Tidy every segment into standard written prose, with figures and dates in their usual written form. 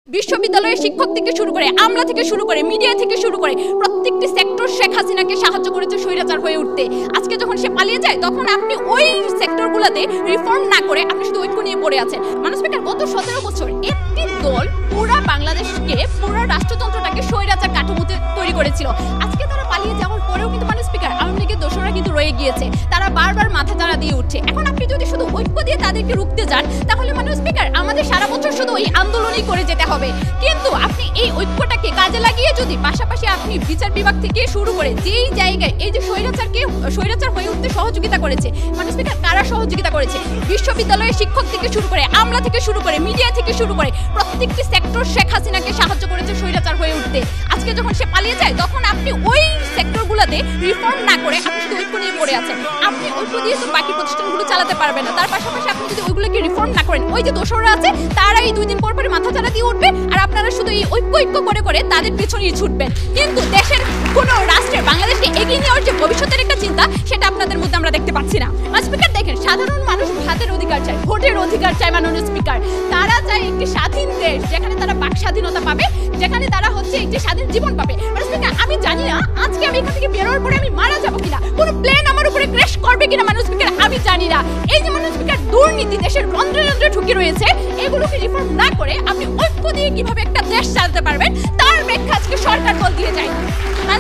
বিশ্ববিদ্যালয়ের শিক্ষক থেকে শুরু করে আমলা থেকে শুরু করে মিডিয়া থেকে শুরু করে প্রত্যেকটি সেক্টর শেখ হাসিনাকে সাহায্য করেছে স্বৈরাচার হয়ে উঠতে। আজকে যখন সে পালিয়ে যায় তখন আপনি ওই সেক্টরগুলোতে রিফর্ম না করে আপনি শুধু ঐক্য নিয়ে পড়ে আছেন। মানুষ স্পিকার, গত 17 বছর একটি দল পুরো বাংলাদেশকে, পুরো রাষ্ট্রতন্ত্রটাকে স্বৈরাচার কাঠামোতে তৈরি করেছিল। আজকে তারা পালিয়ে যাওয়ার পরেও কিন্তু মানুষ স্পিকার আওয়ামী লীগের দোষরা কিন্তু রয়ে গিয়েছে, তারা বারবার মাথা চাড়া দিয়ে উঠছে। এখন আপনি যদি শুধু ঐক্য দিয়ে তাদেরকে রুখতে যান তাহলে মানুষ স্পিকার আমাদের সারা বছর শুধু ওই আন্দোলনই করে যেতে হবে। কিন্তু আপনি এই ঐক্যটাকে কাজে লাগিয়ে যদি পাশাপাশি আপনি বিচার বিভাগ থেকে শুরু করে যেই জায়গায় এই যে স্বৈরাচার হয়ে উঠতে সহযোগিতা করেছে, মানুষ স্পিকার কারা সহযোগিতা করেছে? বিশ্ববিদ্যালয়ের শিক্ষক থেকে শুরু করে আমলা থেকে শুরু করে মিডিয়া থেকে শুরু করে প্রত্যেকটি সেক্টর শেখ হাসিনাকে সাহায্য করেছে স্বৈরাচার হয়ে উঠতে। আজকে যখন সে পালিয়ে যায় তখন আপনি ওই সেক্টরগুলোতে রিফর্ম না করে আপনি শুধু ঐক্য নিয়ে পড়ে আছেন। আপনি ঐক্য দিয়ে তো বাকি প্রতিষ্ঠানগুলো চালাতে পারবেন না। তার পাশাপাশি আপনি যদি ওইগুলোকে রিফর্ম না করেন, ওই যে দোষরা আছে তারা এই 2 দিন পর পরে মাথা চাড়া দিয়ে উঠবে আর আপনারা শুধু এই ঐক্য করে করে তাদের পিছনেই ছুটবেন। কিন্তু দেশের কোনো রাষ্ট্রের বাংলাদেশকে এগিয়ে নেওয়ার যে ভবিষ্যতের একটা চিন্তা সেটা আপনাদের মধ্যে আমরা দেখতে পাচ্ছি না। স্পিকার দেখেন, সাধারণ মানুষ ভাতের অধিকার চায়, ভোটের অধিকার চায়। মাননীয় স্পিকার, তারা চায় একটি স্বাধীন দেশ যেখানে তারা বাক স্বাধীনতা পাবে, যেখানে তারা একটি স্বাধীন জীবন পাবে। স্পিকার, আমি জানি না আজকে আমি এখান থেকে বেরোর পরে আমি মারা যাবো কিনা, কোনো প্লেন আমার উপরে ক্র্যাশ করবে কিনা মাননীয় স্পিকার আমি জানি না। এই যে মাননীয় স্পিকার দুর্নীতি দেশের রন্ধ্রে রন্ধ্রে ঢুকে রয়েছে, এগুলোকে রিফর্ম না করে আপনি ঐক্য দিয়ে কিভাবে একটা দেশ চালাতে পারবেন তার ব্যাখ্যা আজকে সরকার বল দিয়ে যায়।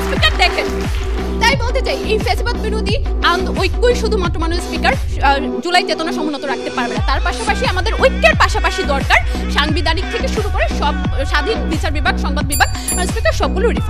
স্পিকার দেখেন, তাই বলতে চাই এই ফ্যাসিবাদ বিরোধী ঐক্যই শুধুমাত্র মাননীয় স্পিকার জুলাই চেতনা সমুন্নত রাখতে পারবে না। তার পাশাপাশি আমাদের ঐক্যের পাশাপাশি দরকার সাংবিধানিক থেকে শুরু করে সব স্বাধীন বিচার বিভাগ, সংবাদ বিভাগ, স্পিকার সবগুলো রিফর্ম।